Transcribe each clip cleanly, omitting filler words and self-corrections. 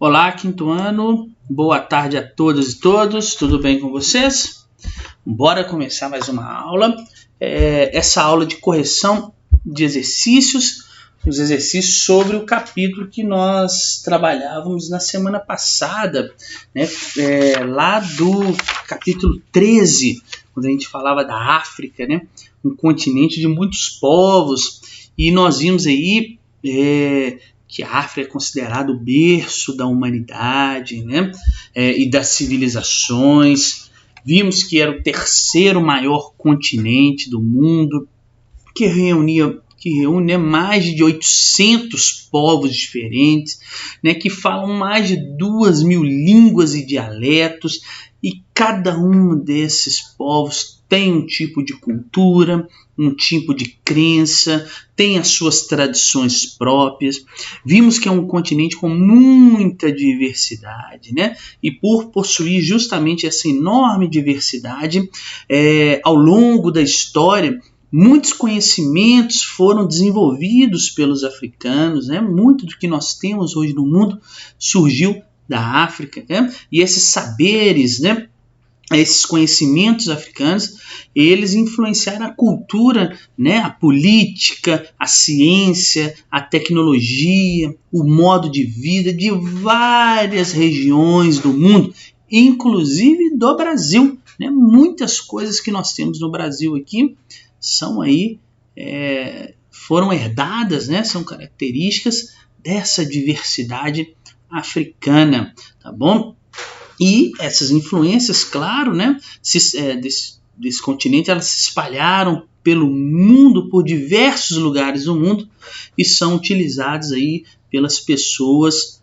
Olá, quinto ano, boa tarde a todas e todos, tudo bem com vocês? Bora começar mais uma aula, essa aula de correção de exercícios, os exercícios sobre o capítulo que nós trabalhávamos na semana passada, né? Lá do capítulo 13, quando a gente falava da África, né? Um continente de muitos povos, e nós vimos aí que a África é considerado o berço da humanidade, né? E das civilizações. Vimos que era o terceiro maior continente do mundo, que reúne mais de 800 povos diferentes, né? Que falam mais de 2.000 línguas e dialetos, e cada um desses povos tem um tipo de cultura, um tipo de crença, tem as suas tradições próprias. Vimos que é um continente com muita diversidade, né? E por possuir justamente essa enorme diversidade, ao longo da história, muitos conhecimentos foram desenvolvidos pelos africanos, né? Muito do que nós temos hoje no mundo surgiu da África, né? E esses saberes, né? Esses conhecimentos africanos, eles influenciaram a cultura, né? A política, a ciência, a tecnologia, o modo de vida de várias regiões do mundo, inclusive do Brasil, né? Muitas coisas que nós temos no Brasil aqui são aí, foram herdadas, né? São características dessa diversidade africana, tá bom? E essas influências, claro, né, desse continente, elas se espalharam pelo mundo, por diversos lugares do mundo, e são utilizadas aí pelas pessoas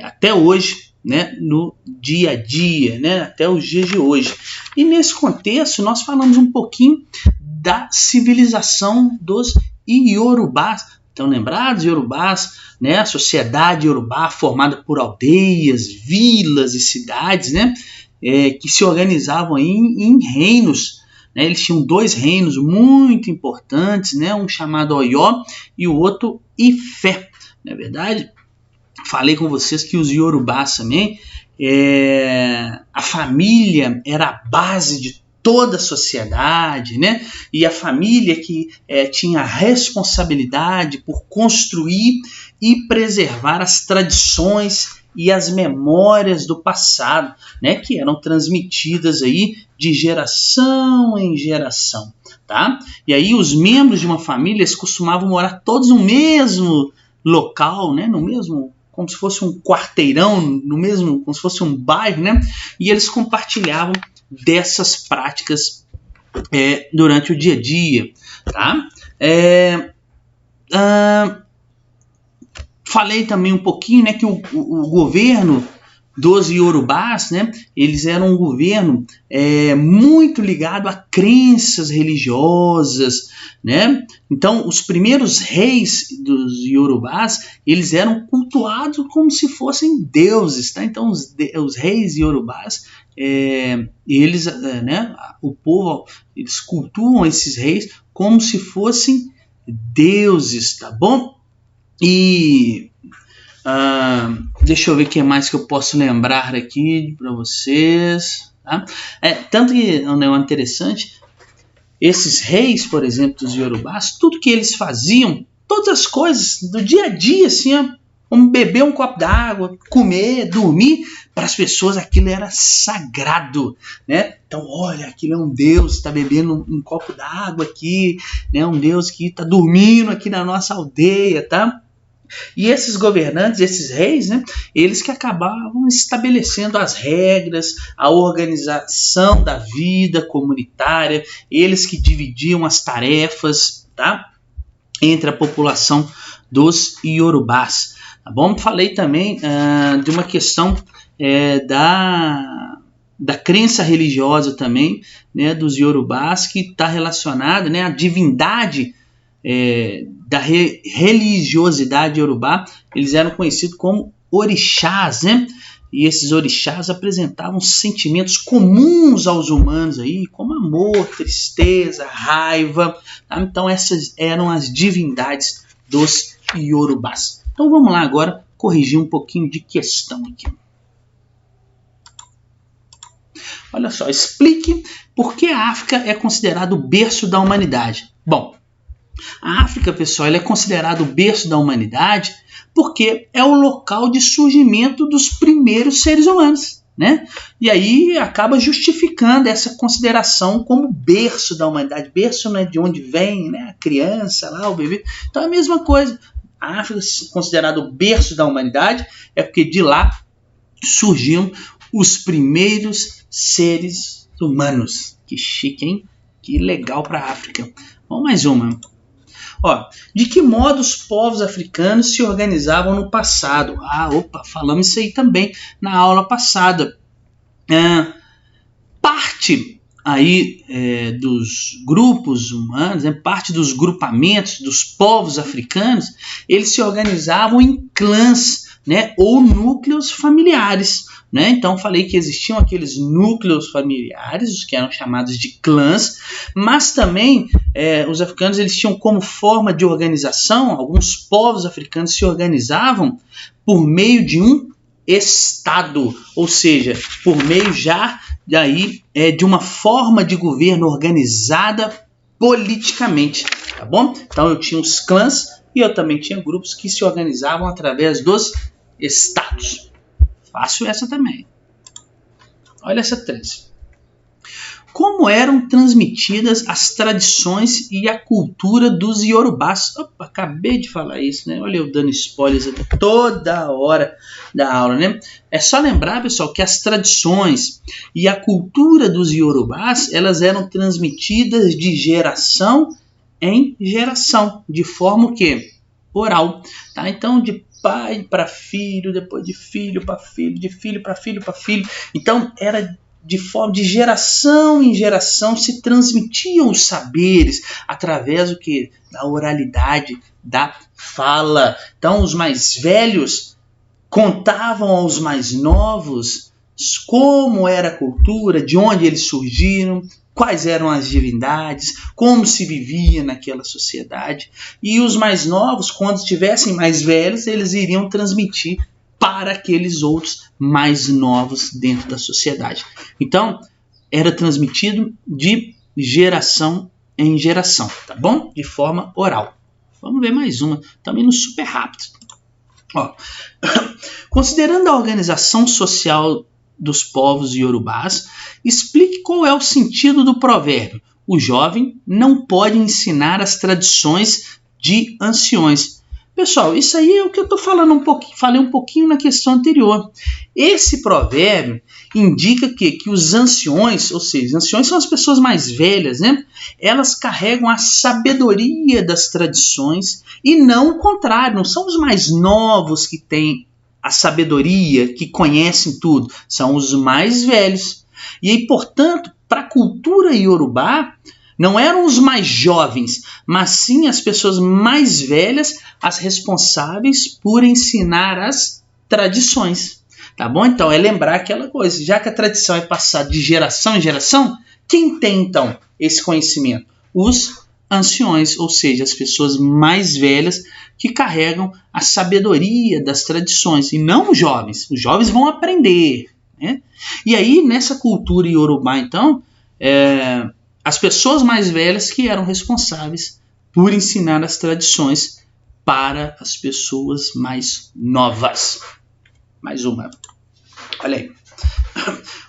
até hoje, né, no dia a dia, né, até os dias de hoje. E nesse contexto, nós falamos um pouquinho da civilização dos Iorubás. Estão lembrados? Iorubás, né? A sociedade Iorubá formada por aldeias, vilas e cidades, né? Que se organizavam aí em reinos, né? Eles tinham dois reinos muito importantes, né? Um chamado Oió e o outro Ifé. Não é verdade? Falei com vocês que os Iorubás também, a família era a base de toda a sociedade, né? E a família que tinha a responsabilidade por construir e preservar as tradições e as memórias do passado, né? Que eram transmitidas aí de geração em geração, tá? E aí os membros de uma família, eles costumavam morar todos no mesmo local, né? No mesmo, como se fosse um quarteirão, no mesmo, como se fosse um bairro, né? E eles compartilhavam dessas práticas durante o dia a dia, tá? Falei também um pouquinho, né, que o governo dos Iorubás, né, eles eram um governo muito ligado a crenças religiosas, né? Então, os primeiros reis dos Iorubás, eles eram cultuados como se fossem deuses, tá? Então, os reis Iorubás, eles, né, o povo, eles cultuam esses reis como se fossem deuses, tá bom? E deixa eu ver o que mais que eu posso lembrar aqui para vocês, tá? Tanto que é um interessante, esses reis, por exemplo, dos Iorubás, tudo que eles faziam, todas as coisas do dia a dia, assim, como beber um copo d'água, comer, dormir, para as pessoas aquilo era sagrado, né? Então, olha, aquilo é um Deus, está bebendo um copo d'água aqui, né? Um Deus que está dormindo aqui na nossa aldeia, tá? E esses governantes, esses reis, né, eles que acabavam estabelecendo as regras, a organização da vida comunitária, eles que dividiam as tarefas, tá, entre a população dos Iorubás. Tá bom? Falei também de uma questão da crença religiosa também, né, dos Iorubás, que está relacionada, né, à divindade da religiosidade iorubá. Eles eram conhecidos como orixás, né? E esses orixás apresentavam sentimentos comuns aos humanos, aí, como amor, tristeza, raiva. Tá? Então essas eram as divindades dos Iorubás. Então vamos lá agora corrigir um pouquinho de questão aqui. Olha só, explique por que a África é considerado o berço da humanidade. Bom, a África, pessoal, ela é considerado o berço da humanidade porque é o local de surgimento dos primeiros seres humanos, né? E aí acaba justificando essa consideração como berço da humanidade. Berço não é de onde vem, né? A criança lá, o bebê. Então é a mesma coisa. A África, considerado o berço da humanidade, é porque de lá surgiam os primeiros seres humanos. Que chique, hein? Que legal para a África. Vamos mais uma. Ó, de que modo os povos africanos se organizavam no passado? Falamos isso aí também na aula passada. Parte aí dos grupos humanos, parte dos grupamentos dos povos africanos, eles se organizavam em clãs, né, ou núcleos familiares. Né? Então falei que existiam aqueles núcleos familiares, os que eram chamados de clãs, mas também os africanos eles tinham como forma de organização, alguns povos africanos se organizavam por meio de um Estado, ou seja, por meio já de uma forma de governo organizada politicamente, tá bom? Então eu tinha os clãs e eu também tinha grupos que se organizavam através dos estados. Fácil essa também. Olha essa 3. Como eram transmitidas as tradições e a cultura dos iorubás? Acabei de falar isso, né? Olha eu dando spoilers toda hora da aula, né? É só lembrar, pessoal, que as tradições e a cultura dos iorubás, elas eram transmitidas de geração em geração, de forma o quê? Oral, tá? Então, de pai para filho, depois de filho para filho, de filho para filho para filho. Então, era de forma de geração em geração se transmitiam os saberes através do que? Da oralidade, da fala. Então, os mais velhos contavam aos mais novos como era a cultura, de onde eles surgiram, quais eram as divindades, como se vivia naquela sociedade. E os mais novos, quando estivessem mais velhos, eles iriam transmitir para aqueles outros mais novos dentro da sociedade. Então, era transmitido de geração em geração, tá bom? De forma oral. Vamos ver mais uma, também no super rápido. Ó, considerando a organização social dos povos iorubás, explique qual é o sentido do provérbio. O jovem não pode ensinar as tradições de anciões. Pessoal, isso aí é o que eu estou falando falei um pouquinho na questão anterior. Esse provérbio indica que os anciões, ou seja, os anciões são as pessoas mais velhas, né? Elas carregam a sabedoria das tradições e não o contrário, não são os mais novos que têm a sabedoria, que conhecem tudo, são os mais velhos. E aí, portanto, para a cultura iorubá, não eram os mais jovens, mas sim as pessoas mais velhas, as responsáveis por ensinar as tradições. Tá bom? Então, é lembrar aquela coisa, já que a tradição é passada de geração em geração, quem tem, então, esse conhecimento? Os anciões, ou seja, as pessoas mais velhas que carregam a sabedoria das tradições, e não os jovens. Os jovens vão aprender, né? E aí, nessa cultura iorubá, então, as pessoas mais velhas que eram responsáveis por ensinar as tradições para as pessoas mais novas. Mais uma. Olha aí.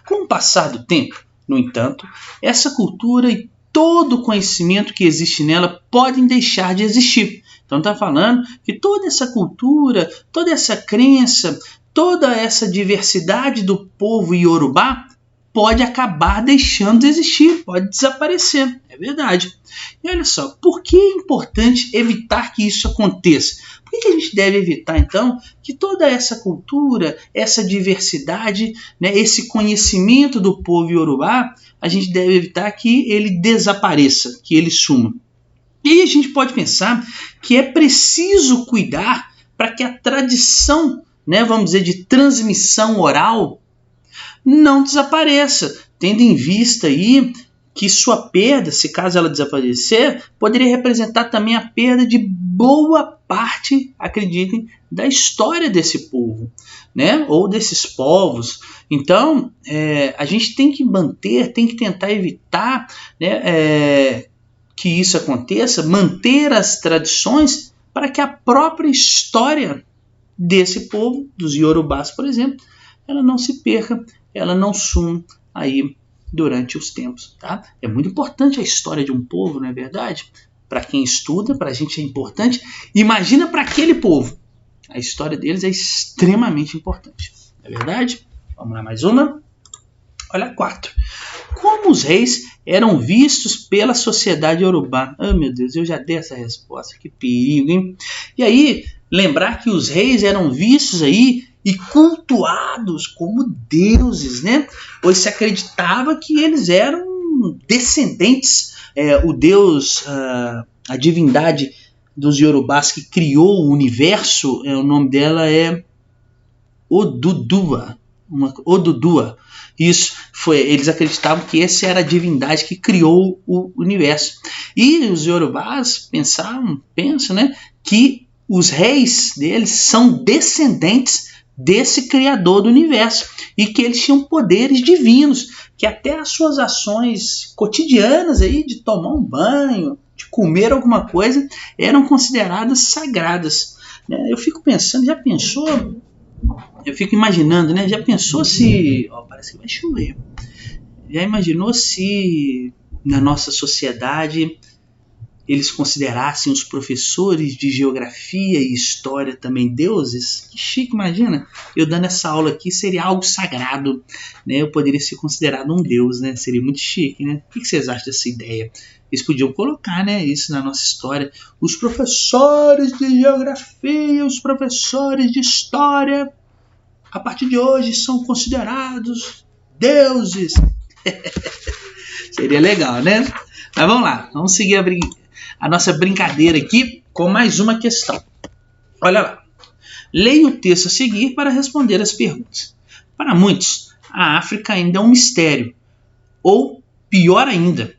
Com o passar do tempo, no entanto, essa cultura e todo o conhecimento que existe nela podem deixar de existir. Então está falando que toda essa cultura, toda essa crença, toda essa diversidade do povo iorubá pode acabar deixando de existir, pode desaparecer, é verdade. E olha só, por que é importante evitar que isso aconteça? Por que a gente deve evitar, então, que toda essa cultura, essa diversidade, né, esse conhecimento do povo iorubá, a gente deve evitar que ele desapareça, que ele suma? E aí a gente pode pensar que é preciso cuidar para que a tradição, né, vamos dizer, de transmissão oral não desapareça, tendo em vista aí que sua perda, se caso ela desaparecer, poderia representar também a perda de boa parte, acreditem, da história desse povo, né? Ou desses povos. Então, a gente tem que manter, tem que tentar evitar, né, que isso aconteça, manter as tradições para que a própria história desse povo, dos Yorubás, por exemplo, ela não se perca, ela não suma aí durante os tempos, tá? É muito importante a história de um povo, não é verdade? Para quem estuda, para a gente é importante. Imagina para aquele povo. A história deles é extremamente importante, não é verdade? Vamos lá, mais uma. Olha, 4. Como os reis eram vistos pela sociedade iorubá? Oh, meu Deus, eu já dei essa resposta. Que perigo, hein? E aí, lembrar que os reis eram vistos aí e cultuados como deuses, né? Pois se acreditava que eles eram descendentes, o deus, a divindade dos Yorubás que criou o universo, o nome dela é Odudua. Odudua. Isso foi, eles acreditavam que essa era a divindade que criou o universo. E os Yorubás pensam, né, que os reis deles são descendentes desse criador do universo e que eles tinham poderes divinos, que até as suas ações cotidianas aí de tomar um banho, de comer alguma coisa, eram consideradas sagradas. Eu fico pensando, já pensou? Eu fico imaginando, né? Já pensou se... parece que vai chover. Já imaginou se na nossa sociedade eles considerassem os professores de geografia e história também deuses? Que chique, imagina. Eu dando essa aula aqui seria algo sagrado, né? Eu poderia ser considerado um deus, né? Seria muito chique, né? O que vocês acham dessa ideia? Eles podiam colocar, né, isso na nossa história. Os professores de geografia, os professores de história, a partir de hoje são considerados deuses. Seria legal, né? Mas vamos lá, vamos seguir a nossa brincadeira aqui com mais uma questão. Olha lá. Leia o texto a seguir para responder as perguntas. Para muitos, a África ainda é um mistério. Ou, pior ainda,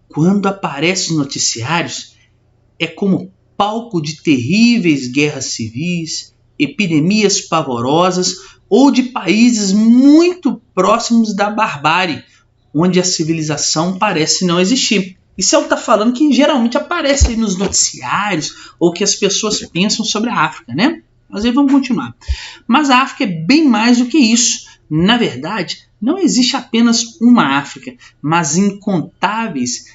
quando aparece nos noticiários, é como palco de terríveis guerras civis, epidemias pavorosas ou de países muito próximos da barbárie, onde a civilização parece não existir. Isso é o que está falando que geralmente aparece aí nos noticiários ou que as pessoas pensam sobre a África, né? Mas aí vamos continuar. Mas a África é bem mais do que isso. Na verdade, não existe apenas uma África, mas incontáveis,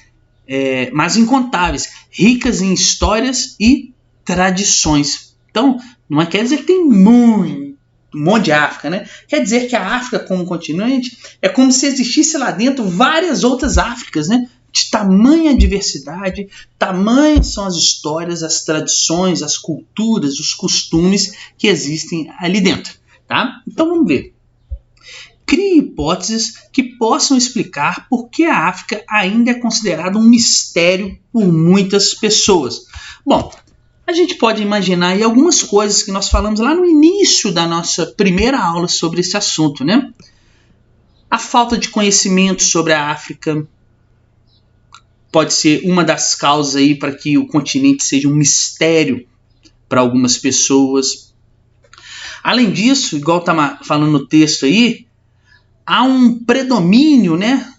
ricas em histórias e tradições. Então, não quer dizer que tem um monte de África, né? Quer dizer que a África como continente é como se existisse lá dentro várias outras Áfricas, né? De tamanha diversidade, tamanhas são as histórias, as tradições, as culturas, os costumes que existem ali dentro, tá? Então vamos ver. Crie hipóteses que possam explicar por que a África ainda é considerada um mistério por muitas pessoas. Bom, a gente pode imaginar aí algumas coisas que nós falamos lá no início da nossa primeira aula sobre esse assunto, né? A falta de conhecimento sobre a África pode ser uma das causas aí para que o continente seja um mistério para algumas pessoas. Além disso, igual está falando no texto aí, há um predomínio, né,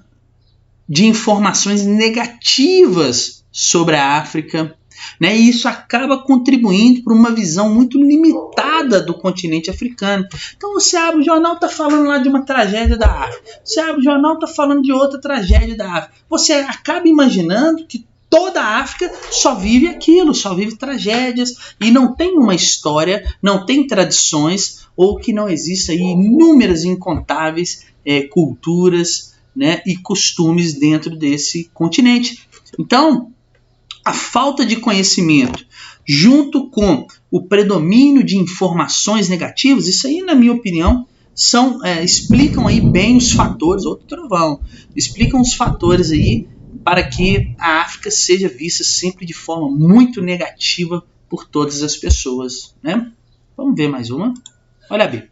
de informações negativas sobre a África, né, e isso acaba contribuindo para uma visão muito limitada do continente africano. Então você abre o jornal, está falando lá de uma tragédia da África. Você abre o jornal, está falando de outra tragédia da África. Você acaba imaginando que toda a África só vive aquilo, só vive tragédias, e não tem uma história, não tem tradições, ou que não existem inúmeras e incontáveis culturas, né, e costumes dentro desse continente. Então, a falta de conhecimento, junto com o predomínio de informações negativas, isso aí, na minha opinião, explicam aí bem os fatores, outro trovão, explicam os fatores aí para que a África seja vista sempre de forma muito negativa por todas as pessoas, né? Vamos ver mais uma. Olha bem.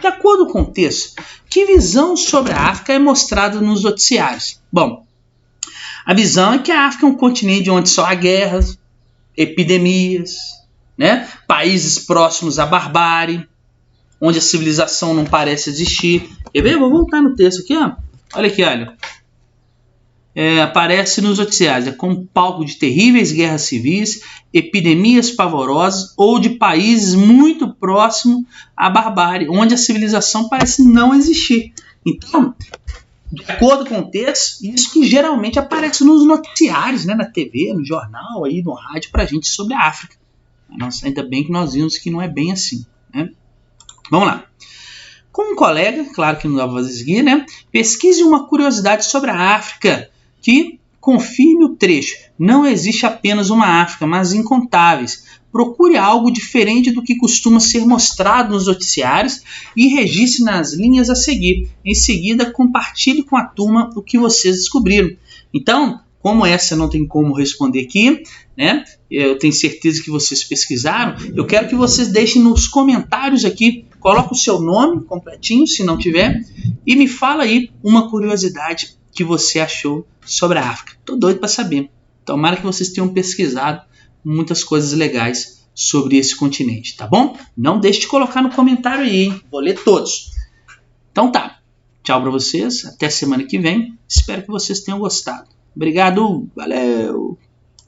De acordo com o texto, que visão sobre a África é mostrada nos noticiários? Bom, a visão é que a África é um continente onde só há guerras, epidemias, né? Países próximos à barbárie, onde a civilização não parece existir. Quer ver? Vou voltar no texto aqui, ó. Olha aqui, olha. Aparece nos noticiários como palco de terríveis guerras civis, epidemias pavorosas ou de países muito próximos à barbárie, onde a civilização parece não existir. Então, de acordo com o texto, isso que geralmente aparece nos noticiários, né, na TV, no jornal, aí, no rádio, para a gente sobre a África. Nossa, ainda bem que nós vimos que não é bem assim, né? Vamos lá. Com um colega, claro que não dá para fazer seguir, né? Pesquise uma curiosidade sobre a África que confirme o trecho. Não existe apenas uma África, mas incontáveis. Procure algo diferente do que costuma ser mostrado nos noticiários e registre nas linhas a seguir. Em seguida, compartilhe com a turma o que vocês descobriram. Então, como essa não tem como responder aqui, né? Eu tenho certeza que vocês pesquisaram. Eu quero que vocês deixem nos comentários aqui, coloque o seu nome completinho, se não tiver, e me fala aí uma curiosidade que você achou sobre a África. Tô doido para saber. Tomara que vocês tenham pesquisado muitas coisas legais sobre esse continente, tá bom? Não deixe de colocar no comentário aí, hein? Vou ler todos. Então tá. Tchau para vocês. Até semana que vem. Espero que vocês tenham gostado. Obrigado. Valeu.